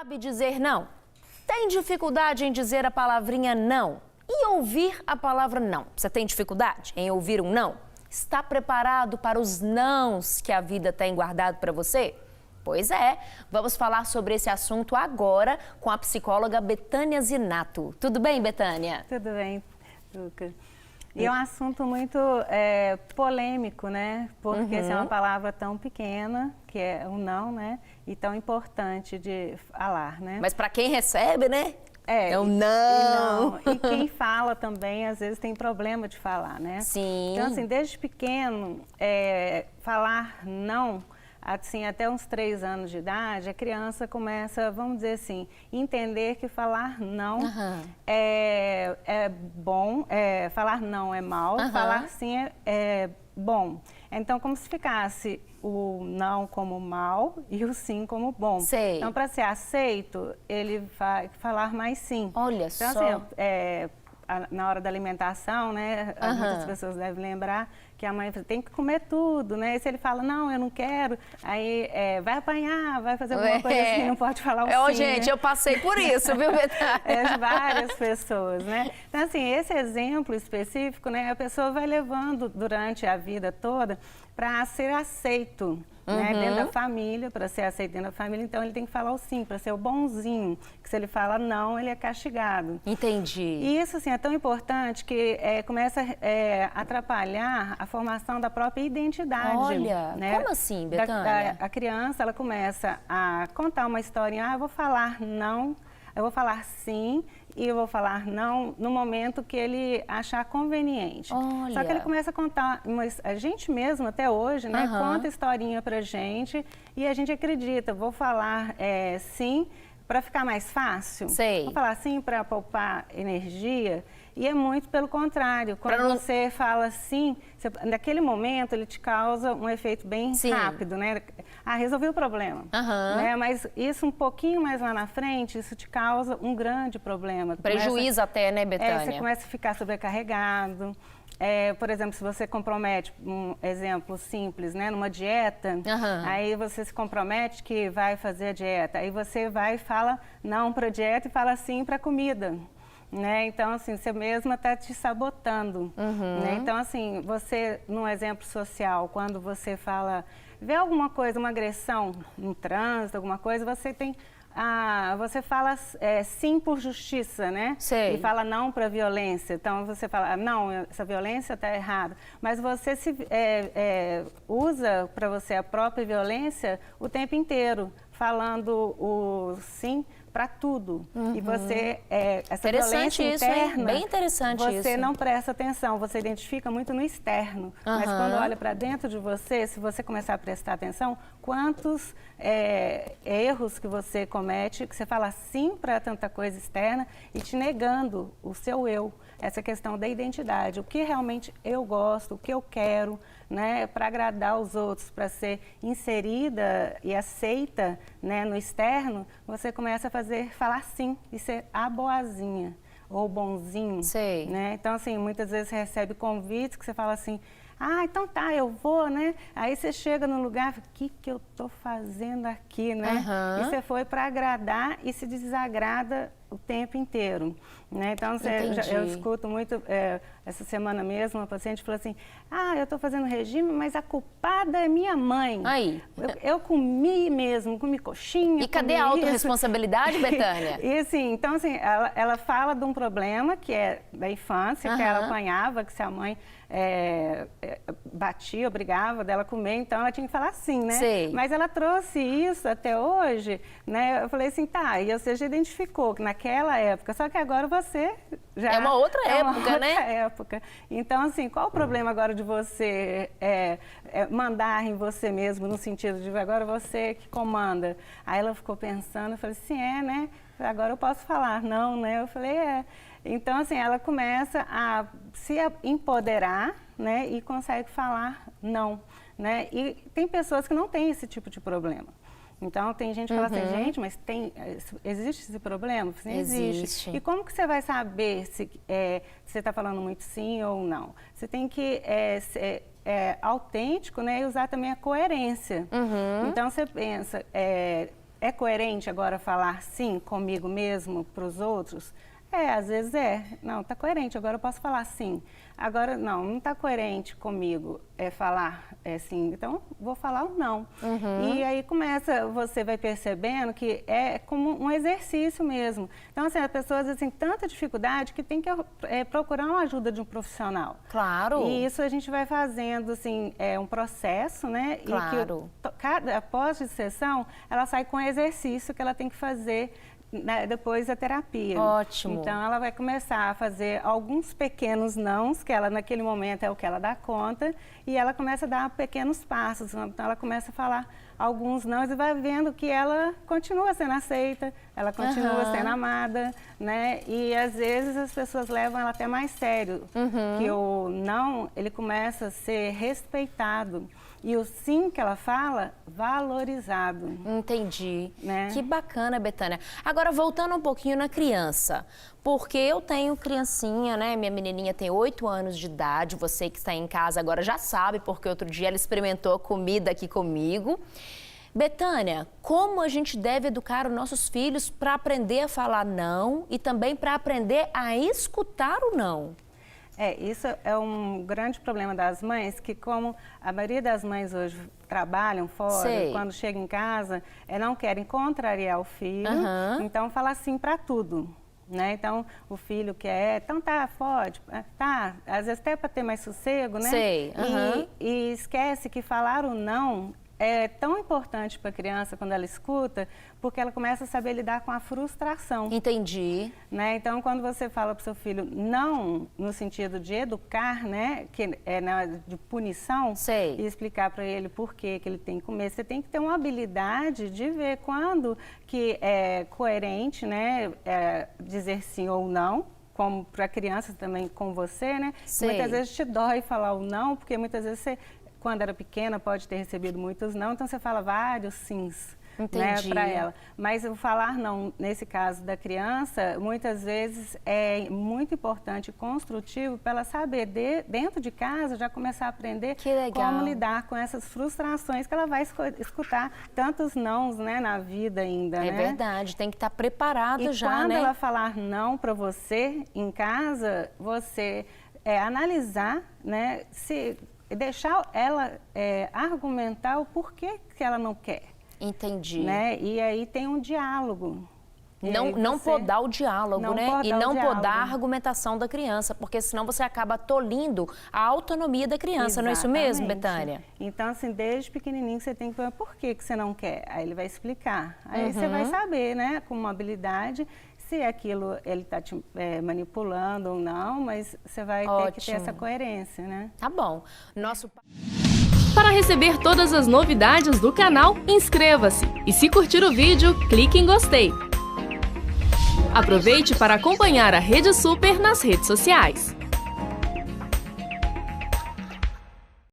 Sabe dizer não? Tem dificuldade em dizer a palavrinha não? E ouvir a palavra não? Você tem dificuldade em ouvir um não? Está preparado para os nãos que a vida tem guardado para você? Pois é, vamos falar sobre esse assunto agora com a psicóloga Betânia Zinato. Tudo bem, Betânia? Tudo bem, Lucas. E é um assunto muito polêmico, né? Porque essa é uma palavra tão pequena, que é o não, né? E tão importante de falar, né? Mas para quem recebe, né? É o não. E quem fala também, às vezes, tem problema de falar, né? Sim. Então, assim, desde pequeno, falar não, assim, até uns 3 anos de idade, a criança começa, vamos dizer assim, entender que falar não é bom, falar não é mal, falar sim é bom. Então, como se ficasse o não como mal e o sim como bom. Sei. Então, para ser aceito, ele vai falar mais sim. Olha então, só. Assim, na hora da alimentação, né, muitas pessoas devem lembrar que a mãe tem que comer tudo, né? E se ele fala, não, eu não quero, aí vai apanhar, vai fazer alguma coisa assim, não pode falar o sim, gente, né? eu passei por isso, viu, Betânia? Várias pessoas, né? Então, assim, esse exemplo específico, né, a pessoa vai levando durante a vida toda para ser aceito. Né, dentro da família, para ser aceito dentro da família, então ele tem que falar o sim, para ser o bonzinho, que se ele fala não, ele é castigado. Entendi. E isso, assim, é tão importante que começa a atrapalhar a formação da própria identidade. Olha, né? como assim, Betânia? A criança, ela começa a contar uma historinha, eu vou falar não, eu vou falar sim, e eu vou falar não no momento que ele achar conveniente. Olha. Só que ele começa a contar, a gente mesmo até hoje, né, conta historinha pra gente e a gente acredita, vou falar sim para ficar mais fácil. Sei. Vou falar sim para poupar energia. E é muito pelo contrário. Quando você fala sim, naquele momento ele te causa um efeito bem rápido, né? Ah, resolvi o problema. Né? Mas isso um pouquinho mais lá na frente, isso te causa um grande problema. Prejuízo até, né, Betânia? Você começa a ficar sobrecarregado. Por exemplo, se você compromete, um exemplo simples, né, numa dieta, aí você se compromete que vai fazer a dieta, aí você vai e fala não para a dieta e fala sim para a comida. Né? Então, assim, você mesma está te sabotando. Né? Então, assim, você, num exemplo social, quando você fala, vê alguma coisa, uma agressão no trânsito, alguma coisa, você tem... você fala sim por justiça, né? Sei. E fala não para violência. Então, você fala, não, essa violência está errada. Mas você usa para você a própria violência o tempo inteiro, falando o sim para tudo. E você, essa violência interna, bem interessante você não presta atenção, você identifica muito no externo. Mas quando olha para dentro de você, se você começar a prestar atenção, quantos erros que você comete, que você fala sim para tanta coisa externa e te negando o seu eu. Essa questão da identidade, o que realmente eu gosto, o que eu quero, né, para agradar os outros, para ser inserida e aceita, né, no externo, você começa a falar sim e ser a boazinha ou bonzinho. Sei. Né? Então, assim, muitas vezes você recebe convites que você fala assim, então tá, eu vou, né? Aí você chega no lugar, o que eu tô fazendo aqui, né? E você foi para agradar e se desagrada o tempo inteiro, né? Então, eu escuto muito, essa semana mesmo, uma paciente falou assim, eu tô fazendo regime, mas a culpada é minha mãe. Aí. Eu comi mesmo, comi coxinha. E cadê a autorresponsabilidade, Betânia? E assim, então assim, ela fala de um problema que é da infância, que ela apanhava, que se a mãe batia, obrigava dela a comer, então ela tinha que falar sim, né? Sei. Mas ela trouxe isso até hoje, né? Eu falei assim, tá, e você já identificou que naquela época, só que agora você já... É uma outra época, né? Outra época. Então, assim, qual o problema agora de você mandar em você mesmo, no sentido de agora você que comanda? Aí ela ficou pensando, eu falei assim, né? Agora eu posso falar não, né? Eu falei, Então, assim, ela começa a se empoderar, né? E consegue falar não, né? E tem pessoas que não têm esse tipo de problema. Então, tem gente que fala assim, gente, mas existe esse problema? Assim, existe. E como que você vai saber se você está falando muito sim ou não? Você tem que ser autêntico, né? E usar também a coerência. Então, você pensa, é coerente agora falar sim comigo mesmo para os outros? Às vezes é. Não, está coerente, agora eu posso falar sim. Agora, não está coerente comigo falar sim, então vou falar o não. E aí você vai percebendo que é como um exercício mesmo. Então, assim, as pessoas têm tanta dificuldade que tem que procurar uma ajuda de um profissional. Claro. E isso a gente vai fazendo, assim, um processo, né? Claro. E que após a sessão, ela sai com o exercício que ela tem que fazer depois da terapia. Ótimo. Então, ela vai começar a fazer alguns pequenos nãos, que ela naquele momento é o que ela dá conta, e ela começa a dar pequenos passos. Então, ela começa a falar alguns nãos e vai vendo que ela continua sendo aceita, ela continua sendo amada, né? E às vezes as pessoas levam ela até mais sério, que o não, ele começa a ser respeitado. E o sim que ela fala, valorizado. Entendi. Né? Que bacana, Betânia. Agora, voltando um pouquinho na criança, porque eu tenho criancinha, né? Minha menininha tem 8 anos de idade, você que está em casa agora já sabe, porque outro dia ela experimentou a comida aqui comigo. Betânia, como a gente deve educar os nossos filhos para aprender a falar não e também para aprender a escutar o não? Isso é um grande problema das mães, que como a maioria das mães hoje trabalham fora, quando chegam em casa, não querem contrariar o filho, então fala sim para tudo. Né? Então, o filho quer, então tá, pode, tá, às vezes até para ter mais sossego, né? E esquece que falar o não é tão importante para a criança quando ela escuta, porque ela começa a saber lidar com a frustração. Entendi. Né? Então, quando você fala para o seu filho não, no sentido de educar, né, que de punição, e explicar para ele por que ele tem que comer, você tem que ter uma habilidade de ver quando que é coerente, né, dizer sim ou não, como para a criança também com você, né? Muitas vezes te dói falar o não, porque muitas vezes você, quando era pequena, pode ter recebido muitos não, então você fala vários sims, né, para ela. Mas o falar não, nesse caso da criança, muitas vezes é muito importante e construtivo para ela saber, dentro de casa, já começar a aprender como lidar com essas frustrações que ela vai escutar tantos nãos, né, na vida ainda. É verdade, tem que estar preparado já, né? E quando ela falar não para você em casa, você analisar, né, deixar ela argumentar o porquê que ela não quer. Entendi. Né? E aí tem um diálogo. Não podar o diálogo, né? E não podar a argumentação da criança, porque senão você acaba tolindo a autonomia da criança, não é isso mesmo, Betânia? Então, assim, desde pequenininho você tem que ver por que você não quer. Aí ele vai explicar. Aí você vai saber, né, com uma habilidade, se aquilo ele está te manipulando ou não, mas você vai ter que ter essa coerência, né? Tá bom. Para receber todas as novidades do canal, inscreva-se e se curtir o vídeo, clique em gostei. Aproveite para acompanhar a Rede Super nas redes sociais.